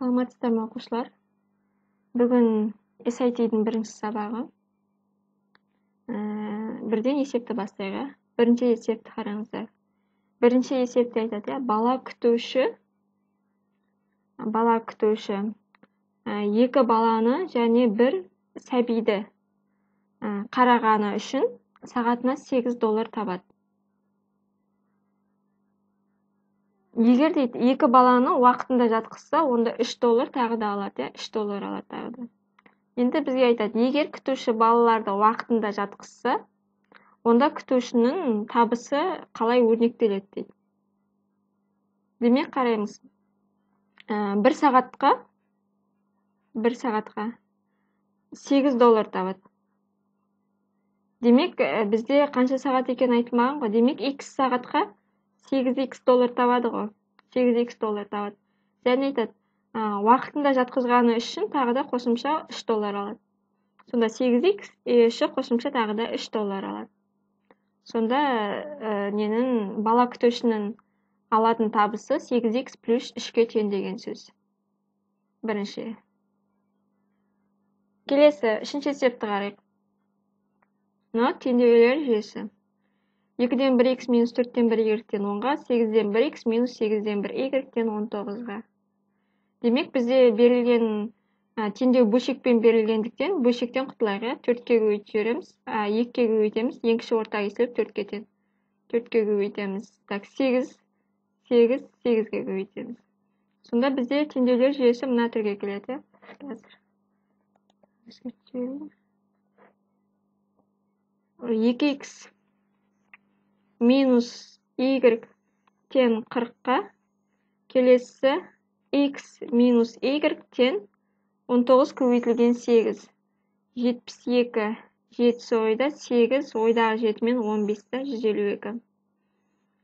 Саламатсыздар ма оқушылар? Бүгін SAT-дің бірінші сабағы. Бірден есепті бастайық. Бірінші есепті қараңыздар. Бірінші есепті айтады, бала күтуші екі баланы және бір сәбиді қарағаны үшін сағатына $8 табады. Егер дейді, екі баланы уақытында жатқызса, онда $3 тағы да алады, $3 алады тағы да. Енді бізге айтады, егер күтуші балаларды уақытында жатқызса, онда күтушінің табысы қалай өрнектеледі дейді. Демек қараймыз. Бір сағатқа $8 табады. Демек бізде қанша сағат екен айтылмаған ғой. Демек X сағатқа $8 табады ғой. $8 табады. Және айтады, уақытында жатқызғаны үшін тағы да қосымша $3 алады. Сонда 8x үші қосымша тағы да $3 алады. Сонда бала күтушінің алатын табысы 8x плюс 3-ке тең деген сөз. Бірінші. Келесі, үшінші есепті қарайық. Теңдеулер жүйесі. 2-ден 1x минус 4-ден 1 y-тен 10-ға, 8-ден 1x минус 8-ден 1 y-тен 19-ға. Демек бізде берілген теңдеу бөлшекпен берілгендіктен бөлшектен құтылайық. 4-ке көбейтіп жібереміз, 2-ке көбейтеміз, ең кіші ортақ есеп 4-ке тең. 4-ке көбейтеміз. 8-ге көбейтеміз. Сонда бізде теңдеулер жүйесі мына түрге келеді. Қазір. 2x минус y тен 40-қа, келесі x минус y тен 19 көбейтілген 8. 72, 7 ойда, 8 ойдағы 7 мен 15-ті 152.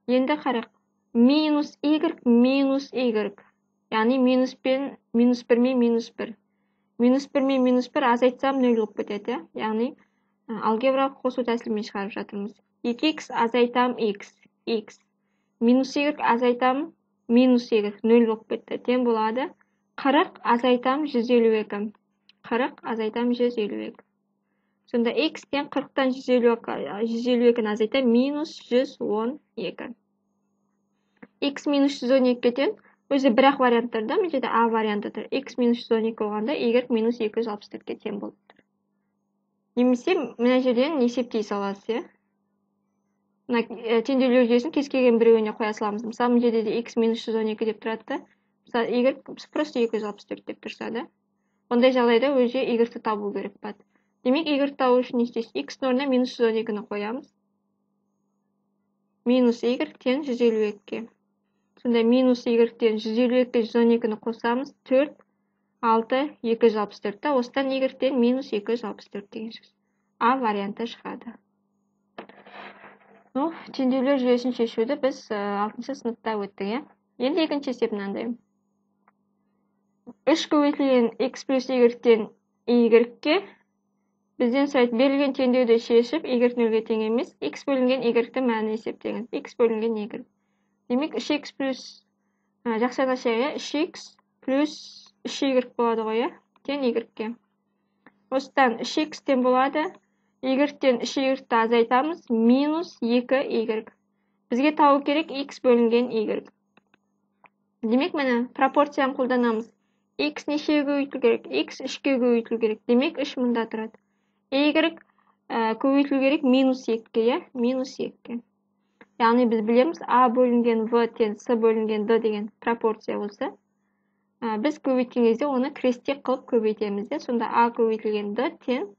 Енді қарақ, минус y. Яғни минус 1 мен минус 1. Минус 1 мен минус 1 азайтсам 0 болып кетеді. Яғни алгебралық қосу тәсілімен шығарып жатырмыз. 2x азайтам x. Минус y азайтам минус y. 0 болып кетті. Тең болады. 40 азайтам 152. 40 азайтам 152. Сонда x тен 40-тан 152-ні азайтам минус 112. X минус 112 тен өзі бірақ варианттарда, мен жерде A варианты тұр. X минус 112 болғанда y минус 264-ке тең болып тұр. Немесе мына жерден есептей саласыз, теңдеулер жүйесін кез келген біреуіне қоя саламыз. Мысалы, мына жерде де x минус 112 деп тұрады. Мысалы, y просто 264 деп тұрса да. Ондай жағдайда өзі y-ті табу керек болады. Демек, y-ті табу үшін не істейсіз? X-ның орнына минус 112-ні қоямыз. Минус y тен 152-ке. Сонда минус y тен 152-ке 112-ні қосамыз. 4, 6, 264. Осыдан y тен минус 264 деген сөз. A варианты шығады. Теңдеулер жүйесін шешуді біз 6-шы сыныпта өттік. Енді екінші есеп мынандай. 3 көбейтілген x плюс y-тен y-ке бізден сұрайды, берілген теңдеуді шешіп, y 0-ге тең емес, x бөлінген y-ті мәні есептеңіз. X бөлінген y. Демек 3x плюс жақсанашайға 3x плюс 3y болады ғой, тең y-ке. Осыдан 3x тен болады, y-тен 3y-ті азайтамыз, минус 2y. Бізге табу керек x бөлінген y. Демек, мәні пропорцияны қолданамыз. X нешеге көбейтілу керек? X 3-ке көбейтілу керек. Демек, 3 мұнда тұрады. Y көбейтілу керек минус 2-ке, минус 2-ке. Яғни біз білеміз, A бөлінген V тен S бөлінген D деген пропорция болса, біз көбейткен кезде оны крестек қылып көбейтеміз. Сонда A көбейтілген D тен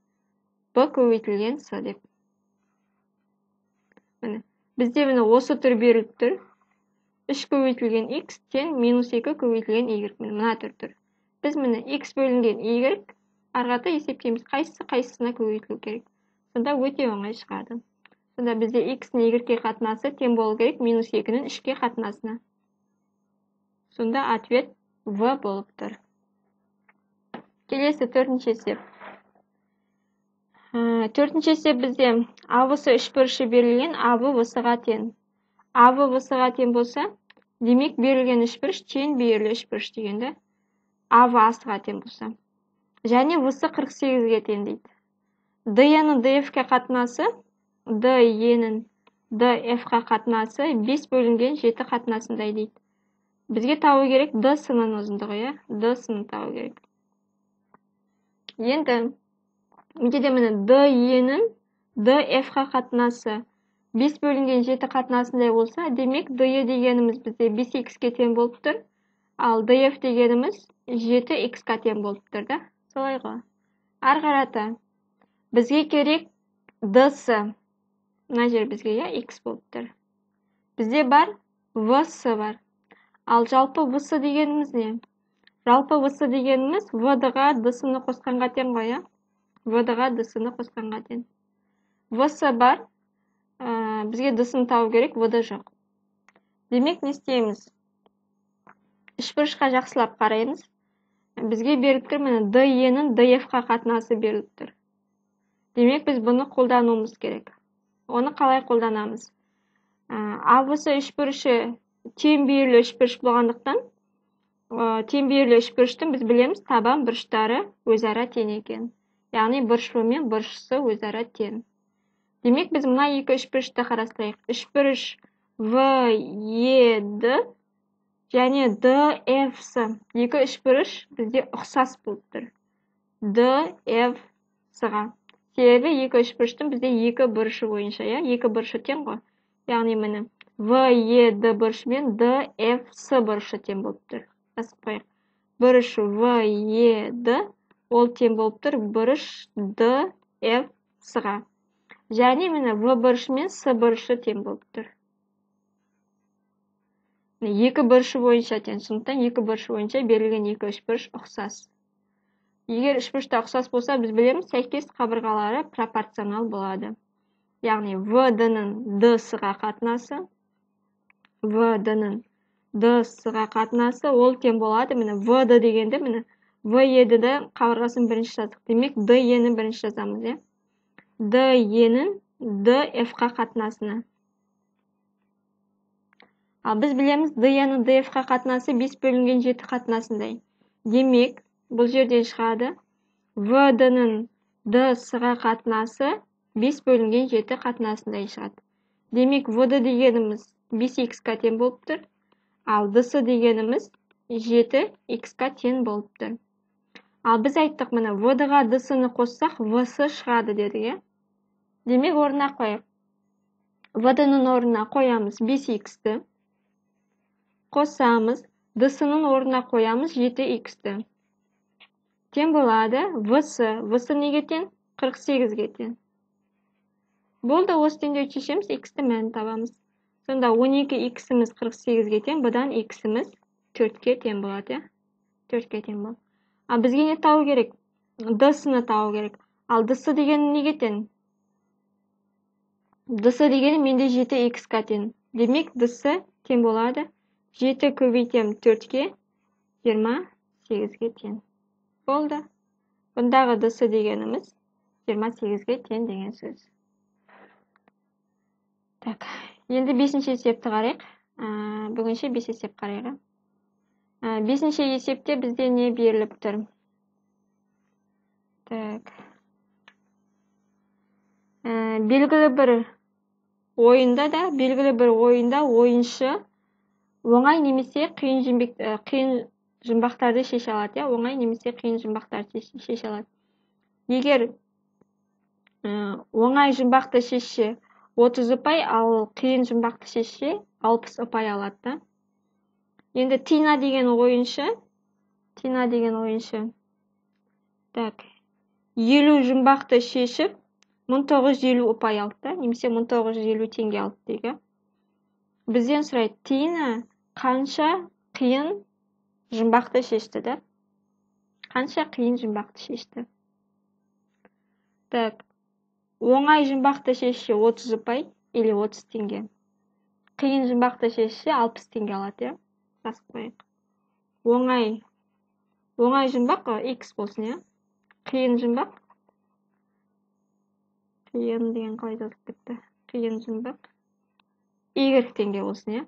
B көбейтілген S деп. Бізде осы түр беріліп тұр. 3 көбейтілген x тен минус 2 көбейтілген y. Мына түр. Біз x бөлінген y арғата есептейміз. Қайсысына көбейтілу керек. Сонда өте оңай шығады. Сонда бізде x-ні y-ке қатынасы тең болу керек минус 2-нің 3-ке қатынасына. Сонда ответ V болып тұр. Келесі төртінші есеп. Төртінші есеп бізде A-сы 3 бұрышы берілген, A-ы V-ға тең. A-ы V-ға тең болса, демек берілген 3 бұрыш тең берілі 3 бұрыш дегенде. А-ға А-ға тең болса. Және В-сы 48-ге тең дейді. D-ның DF-ке қатынасы, D-ның DF-ға қатынасы 5 бөлінген 7 қатынасындай дейді. Бізге табу керек D-сының ұзындығы, иә? D-сының табу керек. Енді, мендеде міне D-ның DF-ға қатынасы 5 бөлінген 7 қатынасындай болса, демек D дегеніміз бізде 5x-ке тең болып тұр, ал DF дегеніміз 7x-қа тең болып тұр, да? Солай ғой. Ары қарата бізге керек D-сы. Мына жер бізге, иә, x болып тұр. Бізде бар V-сы бар. Ал жалпы V-сы дегеніміз не? Жалпы V-сы дегеніміз V-ға D-сыны қосқанға тең ғой, иә? V-ға D-сыны қосқанға тең. V-сы бар, бізге D-сыны табу керек, V-да жоқ. Демек, не істейміз? Үшбұрышқа жақсылап қараймыз. Бізге беріліп тұр, міне D-ның DF-ға қатынасы беріліп тұр. Демек, біз бұны қолдануымыз керек. Оны қалай қолданамыз? А-сы үшбұрышы тең бүйірлі үшбұрыш болғандықтан, тең бүйірлі үшбұрыштың біз білеміз табан бұрыштары өзара тең екен. Яғни бұрышы мен бұрышысы өзара тең. Демек, біз мына екі үшбұрышты қарастырайық. Үшбұрыш VED және DF-сы. Екі үшбұрыш бізде ұқсас болып тұр. DF-сыға. Себебі екі үшбұрыштың бізде екі бұрышы бойынша, иә? Екі бұрышы тең ғой. Яғни міне VED бұрышы мен DF-сы бұрышы тең болып тұр. Жазып қояйық. Бұрыш VED ол тең болып тұр бұрыш DF-сыға. Және міне V бұрышы мен С бұрышы тең болып тұр. Екі бұрышы бойынша тең. Сондықтан екі бұрышы бойынша берілген екі үшбұрыш ұқсас. Егер үшбұрышта ұқсас болса, біз білеміз, сәйкес қабырғалары пропорционал болады. Яғни VD-ның D-сыға қатынасы, VD-ның D-сыға қатынасы ол тең болады. Міне VD дегенде, міне VED-ді қабырғасын бірінші жаздық. Демек, DE-ні бірінші жазамыз, е? DE-ның DF-ға қатынасына. Ал біз білеміз, DE-ның DF-ға қатынасы 5 бөлінген 7 қатынасындай. Демек, бұл жерден шығады, VD-ның D-сыға қатынасы 5 бөлінген 7 қатынасындай шығады. Демек, VD дегеніміз 5x-қа тең болып тұр, ал D-сы дегеніміз 7x-қа тең болып тұр. Ал біз айттық, міне, VD-ға D-сыны қоссақ, V-сы шығады дедік, е? Демек, орнына қояйық. VD-ның орнына қоямыз 5x-ті. Қосамыз, D-сының орнына қоямыз 7x-ті. Тең болады V-сы. V-сы неге тең? 48-ге тең. Болды, осы теңдеуді шешеміз, x-ті мәнін табамыз. Сонда 12x-іміз 48-ге тең, бұдан x-іміз 4-ке тең болады, е? 4-ке тең болады. Ал бізге не табу керек? D-сыны табу керек. Ал D-сы дегені неге тең? D-сы дегені менде 7x-қа тең. Демек, D-сы тең болады. 7 көбейтем 4-ке, 28-ге тең. Болды. Бұндағы D-сы дегеніміз 28-ге тең деген сөз. Так, енді 5-ші есепті қарайық. Бүгінше 5 есеп қарайық. 5-ші есепте бізде не беріліп тұр? Так. Белгілі бір ойында ойыншы оңай немесе қиын жұмбақтарды шеше алады, оңай немесе қиын жұмбақтарды шеше алады. Егер оңай жұмбақты шешсе 30 ұпай, ал қиын жұмбақты шешсе 60 ұпай алады. Енді Тина деген ойыншы, так, 50 жұмбақты шешіп 1950 ұпай алды, немесе 1950 теңге алды деген. Бізден сұрайды, Тина қанша қиын жұмбақты шешті, да? Қанша қиын жұмбақты шешті? Так, оңай жұмбақты шешсе 30 ұпай, или 30 теңге. Қиын жұмбақты шешсе 60 теңге алады, е? Жазып қояйық. Оңай жұмбақ x болсын, е? Қиын жұмбақ. Қиын деген қалай жазып кетті? Қиын жұмбақ. Y теңге болсын, е?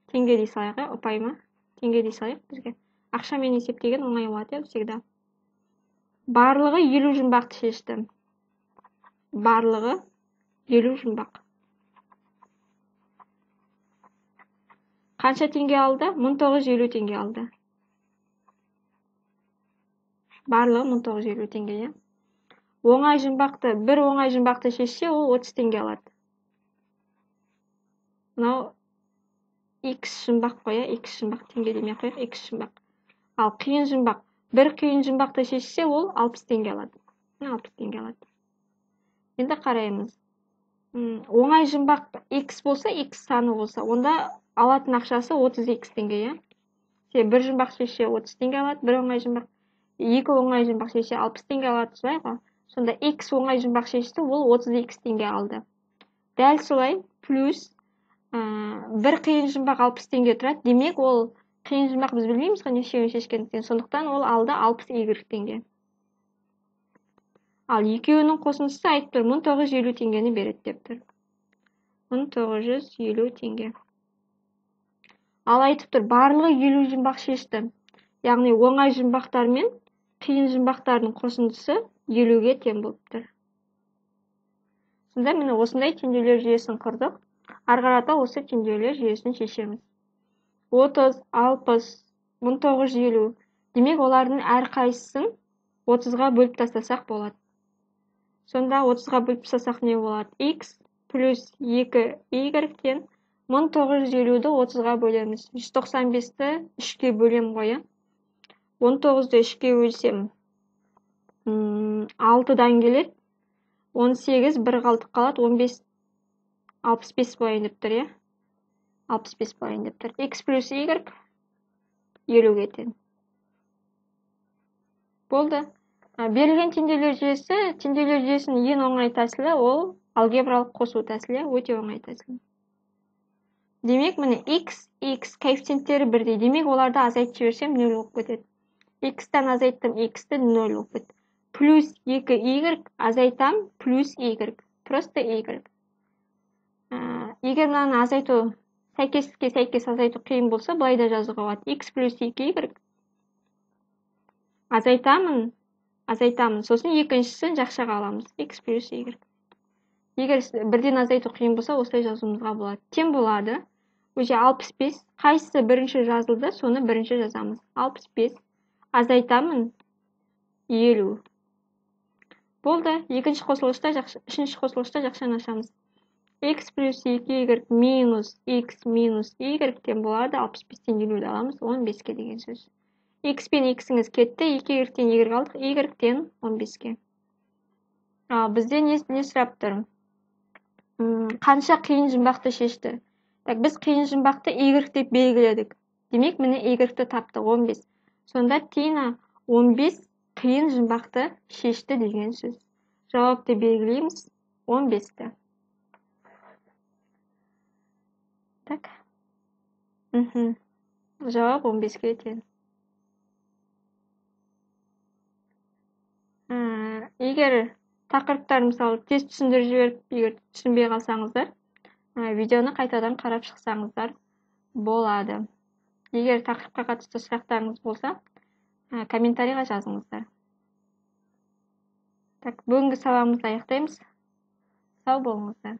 Теңге дей салайық, ұпай ма? Теңге дей салайық бізге. Ақшамен есептеген оңай болады, всегда. Барлығы 50 жұмбақты шештім. Барлығы 50 жұмбақ. Қанша теңге алды? 1950 теңге алды. Барлығы 1950 теңге, е. Оңай жұмбақты, бір оңай жұмбақты шешсе, ол 30 теңге алады. Мынау X жұмбақ қоя, X жұмбақ теңге демей қояйық, X жұмбақ. Ал қиын жұмбақ, бір қиын жұмбақты шешсе, ол 60 теңге алады. 60 теңге алады. Енді қараймыз. Оңай жұмбақ X болса, X саны болса, онда алатын ақшасы 30X теңге, е. Бір жұмбақ шешсе 30 теңге алады, бір оңай жұмбақ, екі оңай жұмбақ шешсе 60 теңге алады, солай ғой. Сонда X оңай жұмбақ шешті, ол 30X теңге алды. Дәл солай, плюс бір қиын жұмбақ 60 теңге тұрады. Демек, ол қиын жұмбақ біз білмейміз ғой нешеуін шешкендіктен. Сондықтан ол алды 60Y теңге. Ал екеуінің қосындысы айтып тұр, 1950 теңгені береді деп тұр. 1950 теңге. Ал айтып тұр, барлығы 50 жұмбақ шешті. Яғни оңай жұмбақтар мен қиын жұмбақтардың қосындысы 50-ге тең болып тұр. Сонда міне осындай теңдеулер жүйесін құрдық. Арғарата осы теңдеулер жүйесін шешеміз. 30, 60, 1950. Демек, олардың әрқайсысын 30-ға бөліп тастасақ болады. Сонда 30-ға бөліп тастасақ не болады? X плюс 2Y-тен 1950-ді 30-ға бөлеміз. 195-ті 3-ке бөлем қоя. 19-ді 3-ке бөлсем 6-дан келеді. 18 бір қалдық қалады. 15 65 болайын деп тұр, е. 65 болайын деп тұр. X плюс Y 50-ге тең. Болды. Берілген теңдеулер жүйесінің ең оңай тәсілі ол алгебралық қосу тәсілі, өте оңай тәсіл. Демек, міне X коэффициенттері бірдей. Демек, оларды азайтып жіберсем 0 болып кетеді. X-тан азайттым, X-ті 0 болып кетеді. Плюс 2Y азайтам, плюс Y. Просто Y. Егер мынаны азайту, сәйкестікке сәйкес азайту қиын болса, былай да жазуға болады. X плюс 2Y. Азайтамын. Сосын екіншісін жақшаға аламыз. X плюс Y. Егер бірден азайту қиын болса, осылай жазуымызға болады. Тең болады. Өже 65. Қайсысы бірінші жазылды, соны бірінші жазамыз. 65. Азайтамын. 50. Болды. Үшінші қосылғышта жақшаны ашамыз. X плюс 2Y минус X минус Y тең болады. 65-тен 50-ді аламыз. 15-ке деген сөз. X пен X-іңіз кетті. 2Y-тен Y қалдық. Y-тен 15-ке. Бізде не сұрап тұр? Қанша қиын жұмбақты шешті? Біз қиын жұмбақты Y деп белгіледік. Демек, міне Y-ті таптық 15. Сонда Тина 15 қиын жұмбақты шешті деген сөз. Жауапты белгілейміз 15-ті. Так. Жауап 15-ге тең. Егер тақырыптар мысалы тез түсіндіріп жіберіп, егер түсінбей қалсаңыздар, видеоны қайтадан қарап шықсаңыздар болады. Егер тақырыпқа қатысты сұрақтарыңыз болса, комментарийға жазыңыздар. Так, бүгінгі сабағымызды аяқтаймыз. Сау болыңыздар.